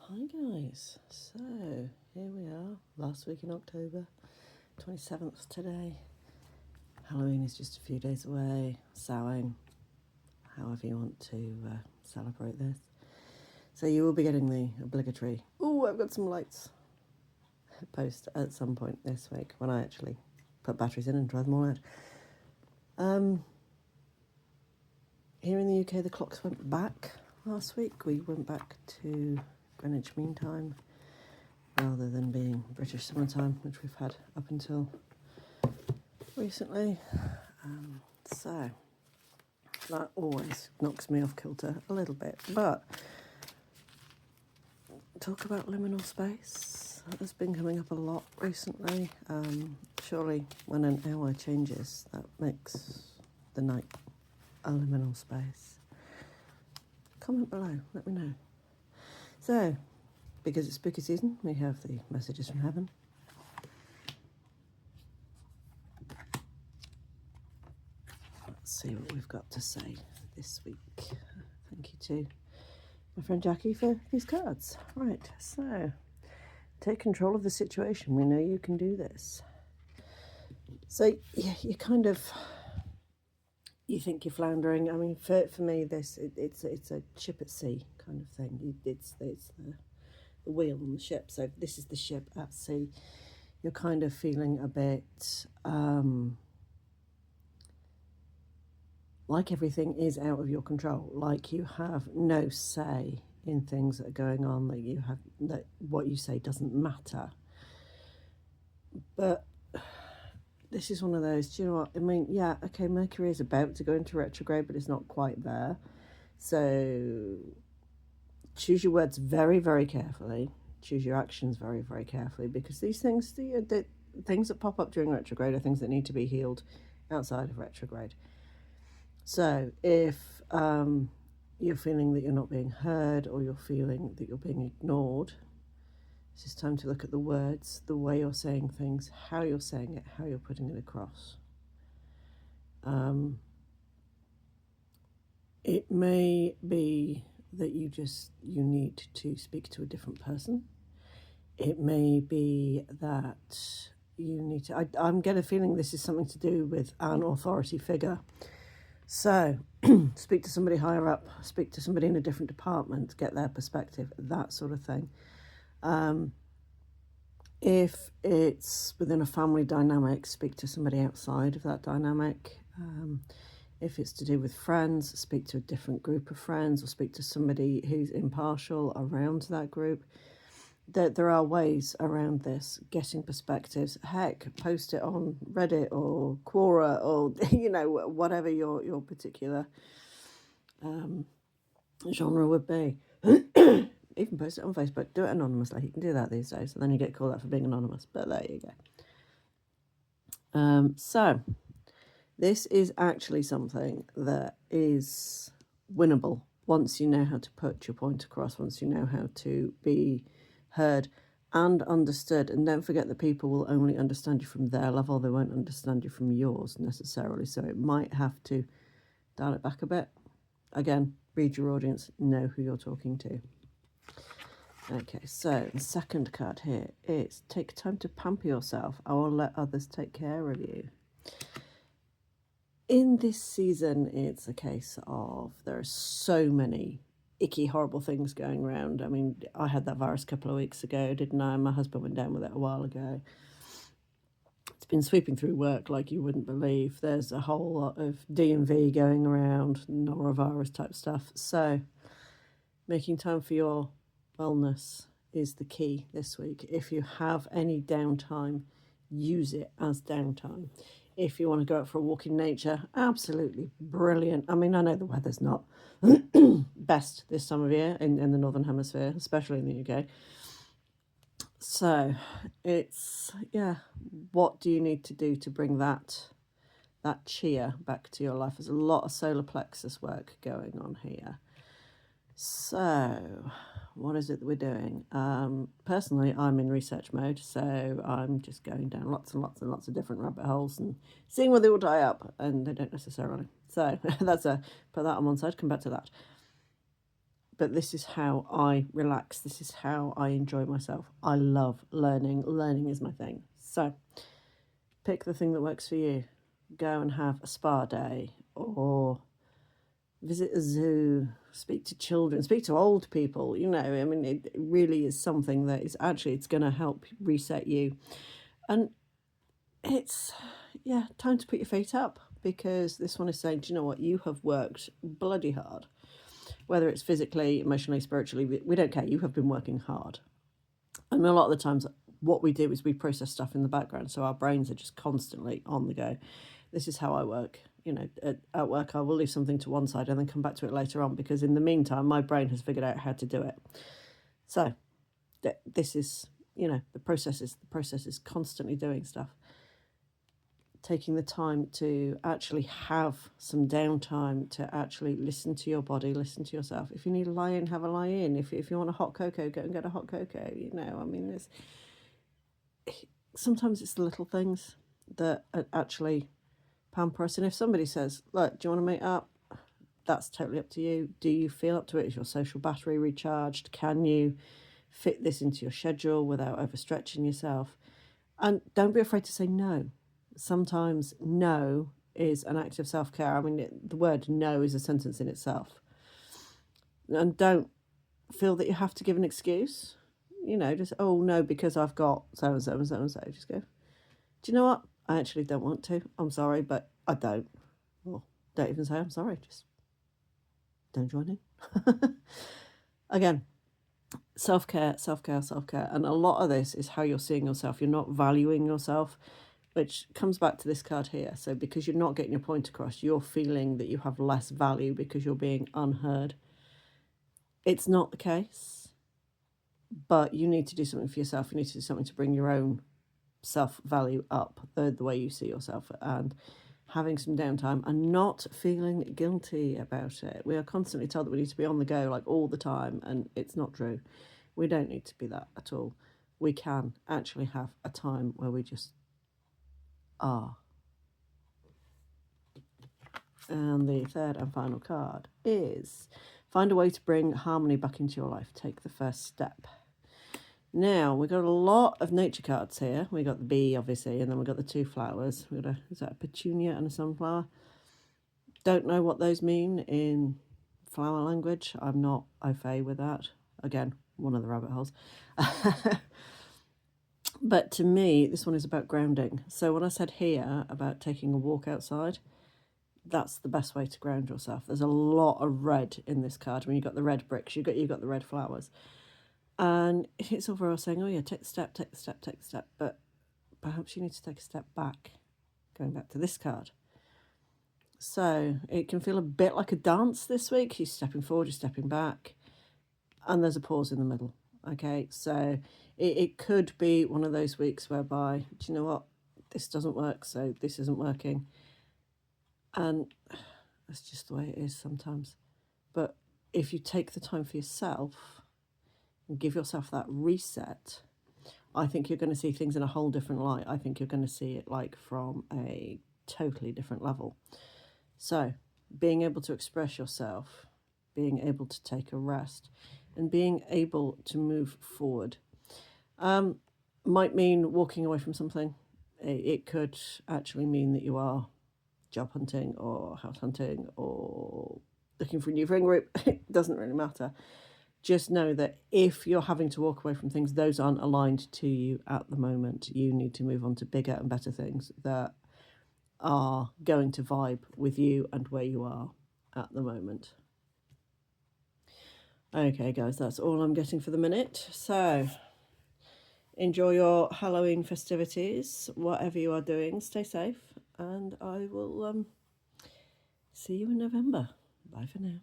Hi guys, so here we are, last week in October, 27th today. Halloween is just a few days away, Samhain, however you want to celebrate this. So you will be getting the obligatory, oh, I've got some lights, post at some point this week when I actually put batteries in and try them all out. Here in the UK, the clocks went back last week. We went back to Greenwich Mean Time rather than being British summertime, which we've had up until recently. So that always knocks me off kilter a little bit. But talk about liminal space. That has been coming up a lot recently. Surely when an hour changes, that makes the night a liminal space. Comment below, let me know. So, because it's spooky season, we have the messages from heaven. Let's see what we've got to say this week. Thank you to my friend Jacky for these cards. Right, so take control of the situation. We know you can do this. So yeah, you think you're floundering. I mean, for me, it's a ship at sea kind of thing. It's the wheel on the ship. So this is the ship at sea. You're kind of feeling a bit like everything is out of your control, like you have no say in things that are going on, that what you say doesn't matter. But this is one of those, do you know what? I mean, yeah, okay, Mercury is about to go into retrograde, but it's not quite there. So choose your words very, very carefully. Choose your actions very, very carefully, because these things, the things that pop up during retrograde are things that need to be healed outside of retrograde. So if you're feeling that you're not being heard, or you're feeling that you're being ignored, it's just time to look at the words, the way you're saying things, how you're saying it, how you're putting it across. It may be that you need to speak to a different person. It may be that you need to, I'm getting a feeling this is something to do with an authority figure. So speak to somebody higher up, speak to somebody in a different department, get their perspective, that sort of thing. If it's within a family dynamic, speak to somebody outside of that dynamic. If it's to do with friends, speak to a different group of friends, or speak to somebody who's impartial around that group. There are ways around this, getting perspectives. Heck, post it on Reddit or Quora, or whatever your particular genre would be. Even post it on Facebook. Do it anonymously. You can do that these days, and then you get called out for being anonymous. But there you go. So this is actually something that is winnable once you know how to put your point across. Once you know how to be heard and understood. And don't forget that people will only understand you from their level. They won't understand you from yours necessarily. So it might have to dial it back a bit. Again, read your audience, know who you're talking to. Okay, so the second card here is take time to pamper yourself. I will let others take care of you. In this season, it's a case of there are so many icky, horrible things going around. I mean, I had that virus a couple of weeks ago, didn't I? My husband went down with it a while ago. It's been sweeping through work like you wouldn't believe. There's a whole lot of D&V going around, norovirus type stuff. So making time for your wellness is the key this week. If you have any downtime, use it as downtime. If you want to go out for a walk in nature, absolutely brilliant. I mean, I know the weather's not best this time of year in the Northern Hemisphere, especially in the UK. So it's, what do you need to do to bring that cheer back to your life? There's a lot of solar plexus work going on here. So what is it that we're doing? Personally, I'm in research mode, so I'm just going down lots and lots and lots of different rabbit holes and seeing where they all tie up, and they don't necessarily. So put that on one side, come back to that. But this is how I relax. This is how I enjoy myself. I love learning. Learning is my thing. So pick the thing that works for you. Go and have a spa day, or visit a zoo, speak to children, speak to old people. You know, I mean, it really is something that is actually, it's going to help reset you. And it's, yeah, time to put your feet up, because this one is saying, do you know what? You have worked bloody hard, whether it's physically, emotionally, spiritually, we don't care. You have been working hard. And a lot of the times what we do is we process stuff in the background. So our brains are just constantly on the go. This is how I work. You know, at work, I will leave something to one side and then come back to it later on, because in the meantime, my brain has figured out how to do it. So this is, you know, the process is constantly doing stuff. Taking the time to actually have some downtime, to actually listen to your body, listen to yourself. If you need a lie in, have a lie in. If you want a hot cocoa, go and get a hot cocoa. You know, I mean, sometimes it's the little things that actually pamper us. And if somebody says, look, do you want to meet up? That's totally up to you. Do you feel up to it? Is your social battery recharged? Can you fit this into your schedule without overstretching yourself? And don't be afraid to say no. Sometimes no is an act of self-care. I mean, the word no is a sentence in itself. And don't feel that you have to give an excuse. You know, just, oh no, because I've got so and so and so and so. Just go, do you know what? I actually don't want to. I'm sorry, but I don't. Well, don't even say I'm sorry. Just don't join in. Again, self-care, self-care, self-care. And a lot of this is how you're seeing yourself. You're not valuing yourself, which comes back to this card here. So because you're not getting your point across, you're feeling that you have less value because you're being unheard. It's not the case, but you need to do something for yourself. You need to do something to bring your own self-value up, the way you see yourself, and having some downtime and not feeling guilty about it. We are constantly told that we need to be on the go like all the time, and it's not true. We don't need to be that at all. We can actually have a time where we just are. And the third and final card is find a way to bring harmony back into your life. Take the first step. Now, we've got a lot of nature cards here. We got the bee, obviously, and then we've got the two flowers. We got is that a petunia and a sunflower? Don't know what those mean in flower language. I'm not au fait with that. Again, one of the rabbit holes. But to me, this one is about grounding. So when I said here about taking a walk outside, that's the best way to ground yourself. There's a lot of red in this card. When you've got the red bricks, you've got the red flowers. And it's overall saying, oh yeah, take the step, take the step, take the step. But perhaps you need to take a step back, going back to this card. So it can feel a bit like a dance this week. You're stepping forward, you're stepping back, and there's a pause in the middle. Okay, so it could be one of those weeks whereby, do you know what, this doesn't work, so this isn't working. And that's just the way it is sometimes. But if you take the time for yourself and give yourself that reset, I think you're going to see things in a whole different light. I think you're going to see it like from a totally different level. So being able to express yourself, being able to take a rest, and being able to move forward might mean walking away from something. It could actually mean that you are job hunting or house hunting or looking for a new friend group. It doesn't really matter. Just know that if you're having to walk away from things, those aren't aligned to you at the moment. You need to move on to bigger and better things that are going to vibe with you and where you are at the moment. Okay, guys, that's all I'm getting for the minute. So enjoy your Halloween festivities, whatever you are doing. Stay safe, and I will see you in November. Bye for now.